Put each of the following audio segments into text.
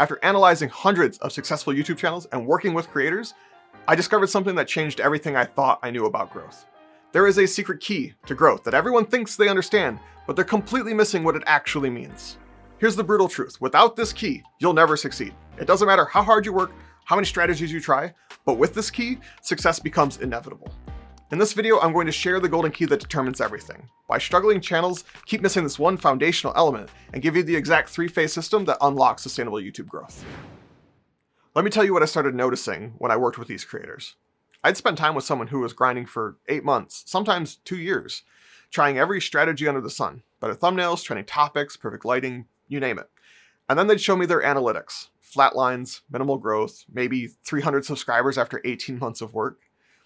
After analyzing hundreds of successful YouTube channels and working with creators, I discovered something that changed everything I thought I knew about growth. There is a secret key to growth that everyone thinks they understand, but they're completely missing what it actually means. Here's the brutal truth. Without this key, you'll never succeed. It doesn't matter how hard you work, how many strategies you try, but with this key, success becomes inevitable. In this video, I'm going to share the golden key that determines everything. Why struggling channels keep missing this one foundational element, and give you the exact three-phase system that unlocks sustainable YouTube growth. Let me tell you what I started noticing when I worked with these creators. I'd spent time with someone who was grinding for 8 months, sometimes 2 years, trying every strategy under the sun. Better thumbnails, trending topics, perfect lighting, you name it. And then they'd show me their analytics. Flat lines, minimal growth, maybe 300 subscribers after 18 months of work.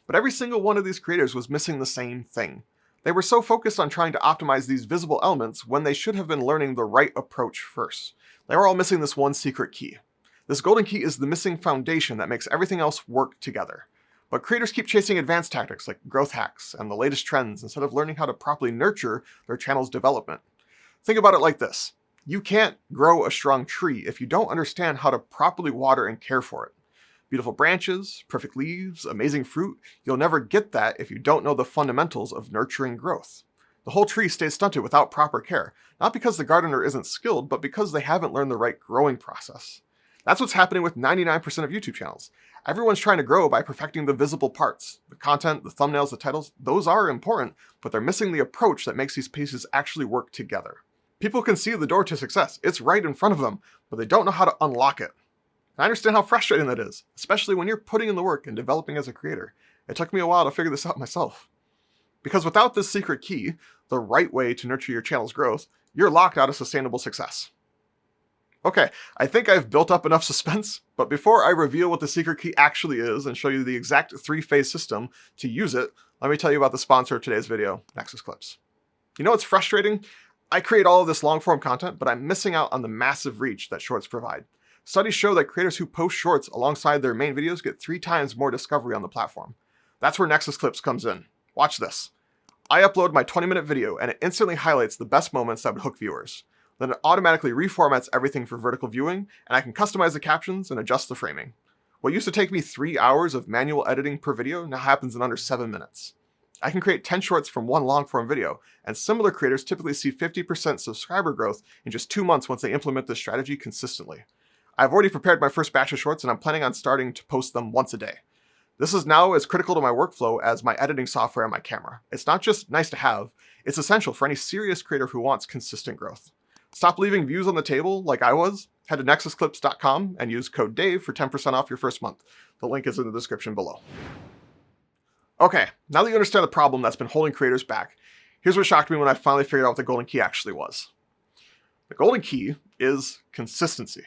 But every single one of these creators was missing the same thing. They were so focused on trying to optimize these visible elements when they should have been learning the right approach first. They were all missing this one secret key. This golden key is the missing foundation that makes everything else work together. But creators keep chasing advanced tactics like growth hacks and the latest trends instead of learning how to properly nurture their channel's development. Think about it like this. You can't grow a strong tree if you don't understand how to properly water and care for it. Beautiful branches, perfect leaves, amazing fruit, you'll never get that if you don't know the fundamentals of nurturing growth. The whole tree stays stunted without proper care, not because the gardener isn't skilled, but because they haven't learned the right growing process. That's what's happening with 99% of YouTube channels. Everyone's trying to grow by perfecting the visible parts. The content, the thumbnails, the titles, those are important, but they're missing the approach that makes these pieces actually work together. People can see the door to success. It's right in front of them, but they don't know how to unlock it. I understand how frustrating that is, especially when you're putting in the work and developing as a creator. It took me a while to figure this out myself. Because without this secret key, the right way to nurture your channel's growth, you're locked out of sustainable success. Okay, I think I've built up enough suspense, but before I reveal what the secret key actually is and show you the exact three-phase system to use it, let me tell you about the sponsor of today's video, Nexus Clips. You know what's frustrating? I create all of this long-form content, but I'm missing out on the massive reach that shorts provide. Studies show that creators who post shorts alongside their main videos get 3 times more discovery on the platform. That's where Nexus Clips comes in. Watch this. I upload my 20-minute video and it instantly highlights the best moments that would hook viewers. Then it automatically reformats everything for vertical viewing, and I can customize the captions and adjust the framing. What used to take me 3 hours of manual editing per video now happens in under 7 minutes. I can create 10 shorts from one long-form video, and similar creators typically see 50% subscriber growth in just 2 months once they implement this strategy consistently. I've already prepared my first batch of shorts, and I'm planning on starting to post them once a day. This is now as critical to my workflow as my editing software and my camera. It's not just nice to have, it's essential for any serious creator who wants consistent growth. Stop leaving views on the table like I was. Head to nexusclips.com and use code DAVE for 10% off your first month. The link is in the description below. Okay, now that you understand the problem that's been holding creators back, here's what shocked me when I finally figured out what the golden key actually was. The golden key is consistency.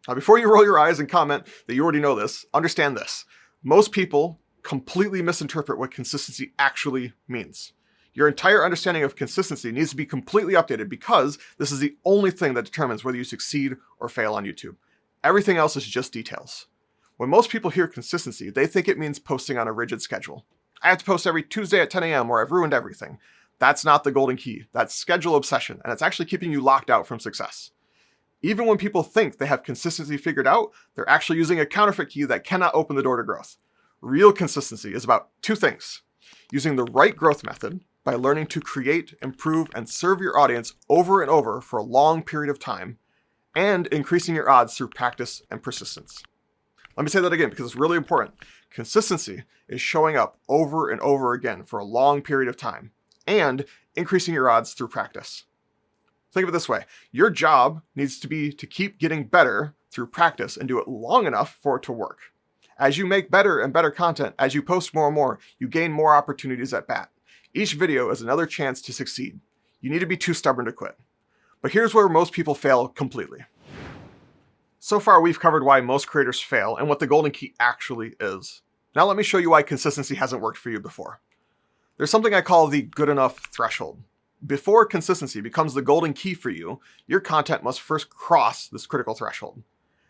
Now, before you roll your eyes and comment that you already know this, understand this. Most people completely misinterpret what consistency actually means. Your entire understanding of consistency needs to be completely updated because this is the only thing that determines whether you succeed or fail on YouTube. Everything else is just details. When most people hear consistency, they think it means posting on a rigid schedule. I have to post every Tuesday at 10 a.m. or I've ruined everything. That's not the golden key. That's schedule obsession, and it's actually keeping you locked out from success. Even when people think they have consistency figured out, they're actually using a counterfeit key that cannot open the door to growth. Real consistency is about 2 things. Using the right growth method, by learning to create, improve, and serve your audience over and over for a long period of time, and increasing your odds through practice and persistence. Let me say that again because it's really important. Consistency is showing up over and over again for a long period of time, and increasing your odds through practice. Think of it this way. Your job needs to be to keep getting better through practice and do it long enough for it to work. As you make better and better content, as you post more and more, you gain more opportunities at bat. Each video is another chance to succeed. You need to be too stubborn to quit. But here's where most people fail completely. So far, we've covered why most creators fail and what the golden key actually is. Now let me show you why consistency hasn't worked for you before. There's something I call the good enough threshold. Before consistency becomes the golden key for you, your content must first cross this critical threshold.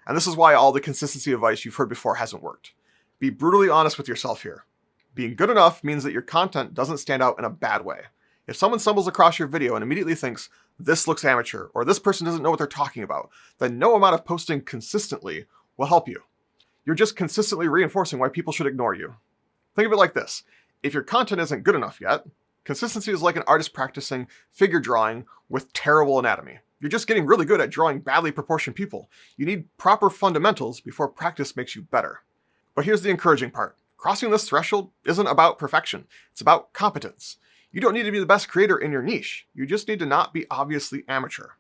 And this is why all the consistency advice you've heard before hasn't worked. Be brutally honest with yourself here. Being good enough means that your content doesn't stand out in a bad way. If someone stumbles across your video and immediately thinks, this looks amateur, or this person doesn't know what they're talking about, then no amount of posting consistently will help you. You're just consistently reinforcing why people should ignore you. Think of it like this. If your content isn't good enough yet, consistency is like an artist practicing figure drawing with terrible anatomy. You're just getting really good at drawing badly proportioned people. You need proper fundamentals before practice makes you better. But here's the encouraging part. Crossing this threshold isn't about perfection. It's about competence. You don't need to be the best creator in your niche. You just need to not be obviously amateur.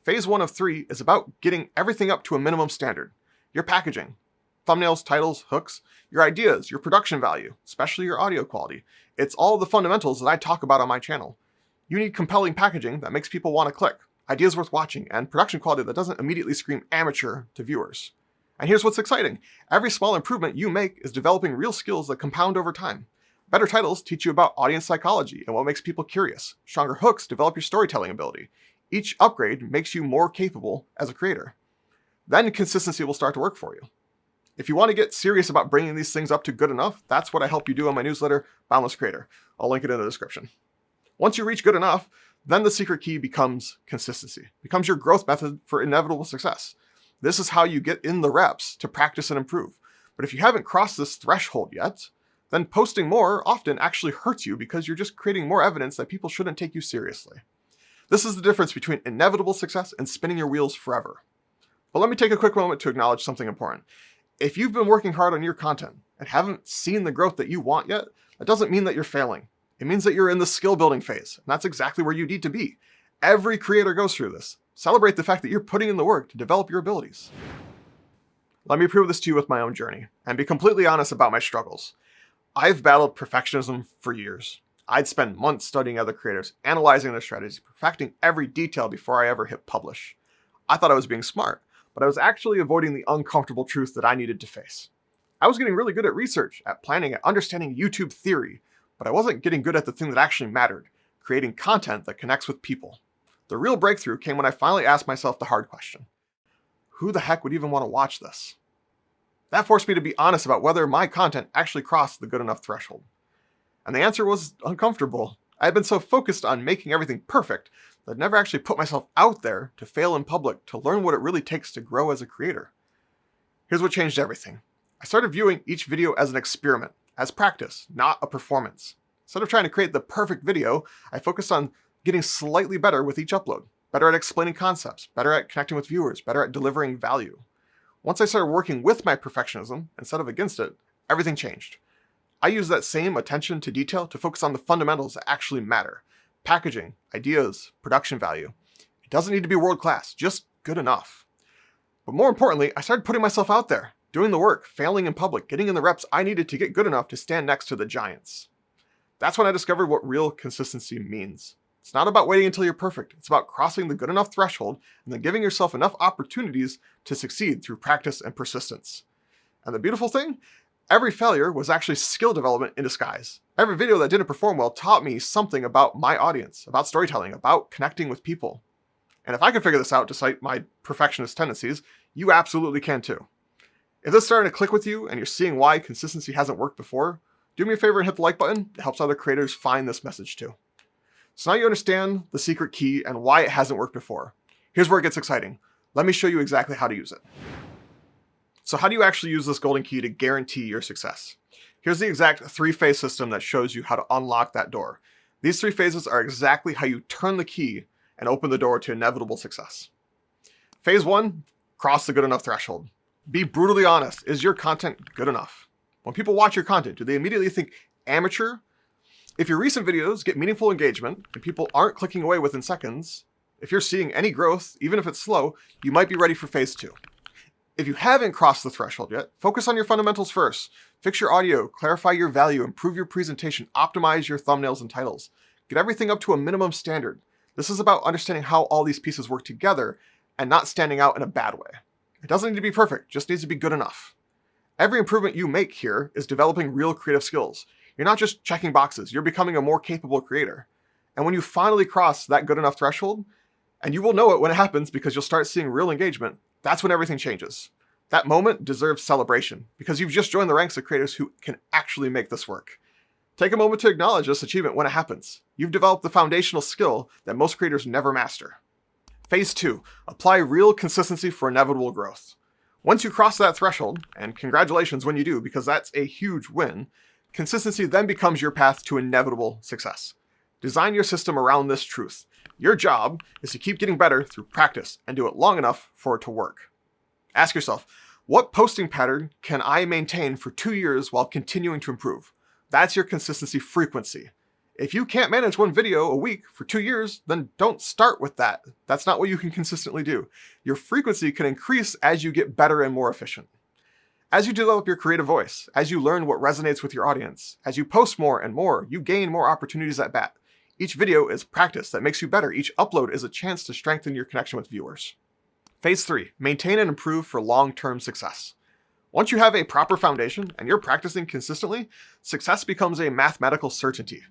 Phase 1 of 3 is about getting everything up to a minimum standard. Your packaging, thumbnails, titles, hooks, your ideas, your production value, especially your audio quality. It's all the fundamentals that I talk about on my channel. You need compelling packaging that makes people want to click, ideas worth watching, and production quality that doesn't immediately scream amateur to viewers. And here's what's exciting. Every small improvement you make is developing real skills that compound over time. Better titles teach you about audience psychology and what makes people curious. Stronger hooks develop your storytelling ability. Each upgrade makes you more capable as a creator. Then consistency will start to work for you. If you want to get serious about bringing these things up to good enough, that's what I help you do on my newsletter, Boundless Creator. I'll link it in the description. Once you reach good enough, then the secret key becomes consistency, becomes your growth method for inevitable success. This is how you get in the reps to practice and improve. But if you haven't crossed this threshold yet, then posting more often actually hurts you because you're just creating more evidence that people shouldn't take you seriously. This is the difference between inevitable success and spinning your wheels forever. But let me take a quick moment to acknowledge something important. If you've been working hard on your content and haven't seen the growth that you want yet, that doesn't mean that you're failing. It means that you're in the skill building phase, and that's exactly where you need to be. Every creator goes through this. Celebrate the fact that you're putting in the work to develop your abilities. Let me prove this to you with my own journey and be completely honest about my struggles. I've battled perfectionism for years. I'd spend months studying other creators, analyzing their strategies, perfecting every detail before I ever hit publish. I thought I was being smart, but I was actually avoiding the uncomfortable truth that I needed to face. I was getting really good at research, at planning, at understanding YouTube theory, but I wasn't getting good at the thing that actually mattered, creating content that connects with people. The real breakthrough came when I finally asked myself the hard question. Who the heck would even want to watch this? That forced me to be honest about whether my content actually crossed the good enough threshold. And the answer was uncomfortable. I had been so focused on making everything perfect that I'd never actually put myself out there to fail in public, to learn what it really takes to grow as a creator. Here's what changed everything. I started viewing each video as an experiment, as practice, not a performance. Instead of trying to create the perfect video, I focused on getting slightly better with each upload, better at explaining concepts, better at connecting with viewers, better at delivering value. Once I started working with my perfectionism instead of against it, everything changed. I use that same attention to detail to focus on the fundamentals that actually matter. Packaging, ideas, production value. It doesn't need to be world class, just good enough. But more importantly, I started putting myself out there, doing the work, failing in public, getting in the reps I needed to get good enough to stand next to the giants. That's when I discovered what real consistency means. It's not about waiting until you're perfect. It's about crossing the good enough threshold and then giving yourself enough opportunities to succeed through practice and persistence. And the beautiful thing? Every failure was actually skill development in disguise. Every video that didn't perform well taught me something about my audience, about storytelling, about connecting with people. And if I can figure this out despite my perfectionist tendencies, you absolutely can too. If this is starting to click with you and you're seeing why consistency hasn't worked before, do me a favor and hit the like button. It helps other creators find this message too. So now you understand the secret key and why it hasn't worked before. Here's where it gets exciting. Let me show you exactly how to use it. So how do you actually use this golden key to guarantee your success? Here's the exact 3-phase system that shows you how to unlock that door. These 3 phases are exactly how you turn the key and open the door to inevitable success. Phase 1, cross the good enough threshold. Be brutally honest. Is your content good enough? When people watch your content, do they immediately think amateur? If your recent videos get meaningful engagement and people aren't clicking away within seconds, if you're seeing any growth, even if it's slow, you might be ready for phase 2. If you haven't crossed the threshold yet, focus on your fundamentals first. Fix your audio, clarify your value, improve your presentation, optimize your thumbnails and titles. Get everything up to a minimum standard. This is about understanding how all these pieces work together and not standing out in a bad way. It doesn't need to be perfect, just needs to be good enough. Every improvement you make here is developing real creative skills. You're not just checking boxes, you're becoming a more capable creator. And when you finally cross that good enough threshold, and you will know it when it happens because you'll start seeing real engagement, that's when everything changes. That moment deserves celebration because you've just joined the ranks of creators who can actually make this work. Take a moment to acknowledge this achievement when it happens. You've developed the foundational skill that most creators never master. Phase 2. Apply real consistency for inevitable growth. Once you cross that threshold, and congratulations when you do because that's a huge win, consistency then becomes your path to inevitable success. Design your system around this truth. Your job is to keep getting better through practice and do it long enough for it to work. Ask yourself, what posting pattern can I maintain for 2 years while continuing to improve? That's your consistency frequency. If you can't manage one video a week for 2 years, then don't start with that. That's not what you can consistently do. Your frequency can increase as you get better and more efficient. As you develop your creative voice, as you learn what resonates with your audience, as you post more and more, you gain more opportunities at bat. Each video is practice that makes you better. Each upload is a chance to strengthen your connection with viewers. Phase 3. Maintain and improve for long-term success. Once you have a proper foundation and you're practicing consistently, success becomes a mathematical certainty.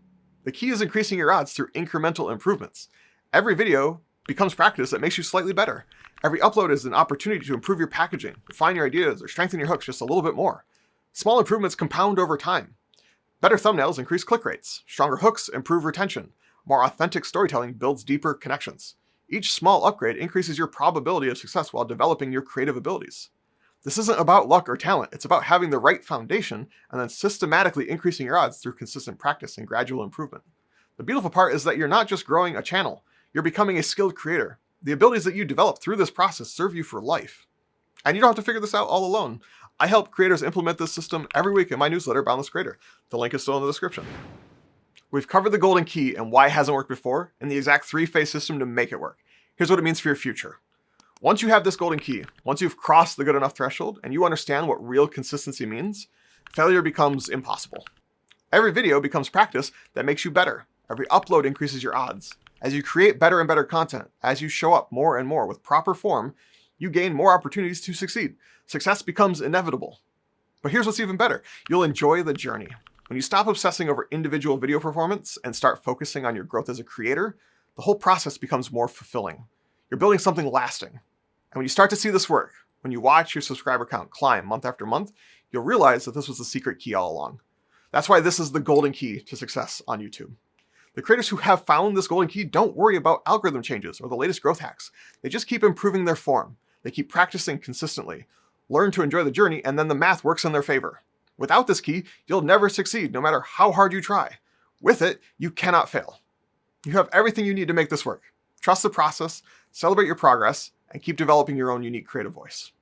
The key is increasing your odds through incremental improvements. Every video becomes practice that makes you slightly better. Every upload is an opportunity to improve your packaging, refine your ideas, or strengthen your hooks just a little bit more. Small improvements compound over time. Better thumbnails increase click rates. Stronger hooks improve retention. More authentic storytelling builds deeper connections. Each small upgrade increases your probability of success while developing your creative abilities. This isn't about luck or talent, it's about having the right foundation and then systematically increasing your odds through consistent practice and gradual improvement. The beautiful part is that you're not just growing a channel, you're becoming a skilled creator. The abilities that you develop through this process serve you for life. And you don't have to figure this out all alone. I help creators implement this system every week in my newsletter, Boundless Creator. The link is still in the description. We've covered the golden key and why it hasn't worked before, and the exact 3-phase system to make it work. Here's what it means for your future. Once you have this golden key, once you've crossed the good enough threshold and you understand what real consistency means, failure becomes impossible. Every video becomes practice that makes you better. Every upload increases your odds. As you create better and better content, as you show up more and more with proper form, you gain more opportunities to succeed. Success becomes inevitable. But here's what's even better. You'll enjoy the journey. When you stop obsessing over individual video performance and start focusing on your growth as a creator, the whole process becomes more fulfilling. You're building something lasting. And when you start to see this work, when you watch your subscriber count climb month after month, you'll realize that this was the secret key all along. That's why this is the golden key to success on YouTube. The creators who have found this golden key don't worry about algorithm changes or the latest growth hacks. They just keep improving their form. They keep practicing consistently, learn to enjoy the journey, and then the math works in their favor. Without this key, you'll never succeed, no matter how hard you try. With it, you cannot fail. You have everything you need to make this work. Trust the process, celebrate your progress, and keep developing your own unique creative voice.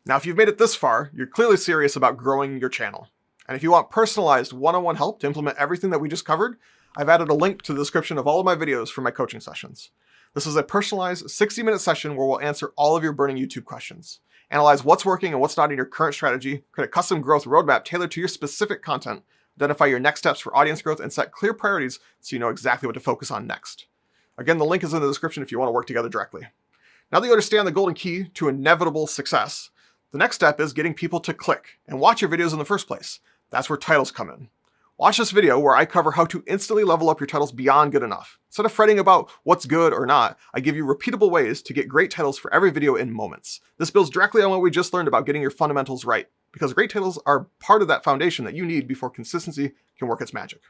Now, if you've made it this far, you're clearly serious about growing your channel. And if you want personalized one-on-one help to implement everything that we just covered, I've added a link to the description of all of my videos for my coaching sessions. This is a personalized 60-minute session where we'll answer all of your burning YouTube questions, analyze what's working and what's not in your current strategy, create a custom growth roadmap tailored to your specific content, identify your next steps for audience growth, and set clear priorities so you know exactly what to focus on next. Again, the link is in the description if you want to work together directly. Now that you understand the golden key to inevitable success, the next step is getting people to click and watch your videos in the first place. That's where titles come in. Watch this video where I cover how to instantly level up your titles beyond good enough. Instead of fretting about what's good or not, I give you repeatable ways to get great titles for every video in moments. This builds directly on what we just learned about getting your fundamentals right, because great titles are part of that foundation that you need before consistency can work its magic.